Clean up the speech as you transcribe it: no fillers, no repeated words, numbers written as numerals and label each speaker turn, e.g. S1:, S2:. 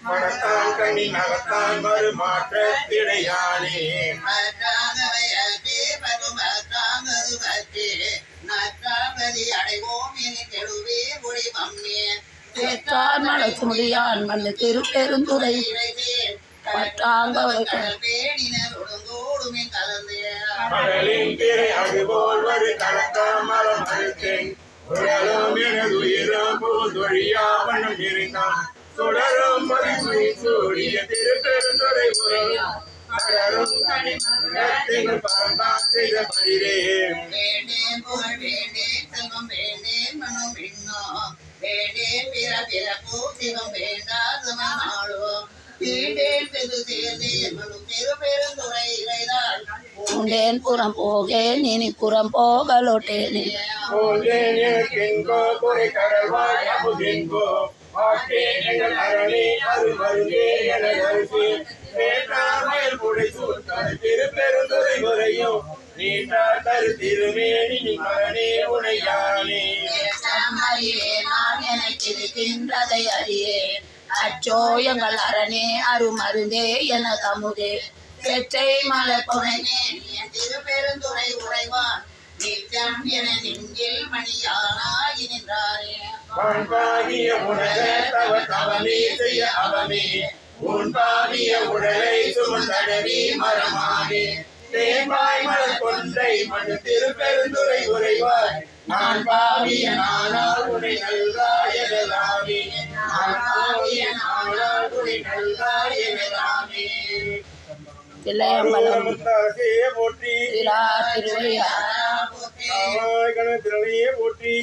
S1: மனத்தான் கண்ணி நகத்தான் மறுமாற்றத்திடையானே
S2: மலசுமொழியான் மண்ணு திருப்பெருந்துறை
S1: கடலின் திரை அதுபோல் ஒரு கலக்காமலம் அழுத்தேன் உடலும் எனது உயிரும் பூந்தொழியா வண்ணம் இருந்தான் தொடரும் மதிப்புரை சூடிய திருப்பெருந்துறை உறவும் கடலும் கனிமங்கள் பரந்தான் செய்த பதிலே
S3: வேண்டேன் புகழ் வேண்டேன் செல்வம் வேண்டேன் மனம் விண்ணோ வேண்டேன் பிற பிறப்போ சிவம் வேண்டாதோ வேண்டேன் பெரு சேர்ந்தேன் மனு திருப்பெருந்துறை இறைதால்
S2: பூண்டேன் புறம் போகேன் இனி புறம் போகலோட்டேனே
S1: போந்தேன் எனக்கெங்கோ குறை கடல்வாய் அமுதெங்கோ ஆட்டேன் எங்கள் அரணே அது மருந்தே எனது அரிசி வேண்டாமல் புடை சூழ்த்தாது திருப்பெருந்துறை முறையும் நீட்டார் தரு திருமேனி மகனே உனையானே
S3: நான் எனக்கு இருக்கின்றதை அறியேன்
S2: அச்சோ எங்கள் அரணே அருமருந்தே என தமுதே செச்சை மலர் பொனை
S3: திருப்பெருந்துறை உறைவான் நிச்சம் என நெஞ்சில் மணியானாகி நின்றாரே
S1: பண்பாகிய உணர தவ தவமே செய்ய அவமே உன்பாகிய உடலை சுமந்தடவி மரமானே தேம்பாய் மலர் கொன்றை மண் திருப்பெருந்துறை உறைவாய் நான் பாவிய நானால் உனை நல்காய் எனலாமே நான் பாவிய நானால் உனை நல்காய் எனலாமே
S2: தில்லையம்பலம்
S1: போற்றி
S2: திருவையார்
S1: போற்றி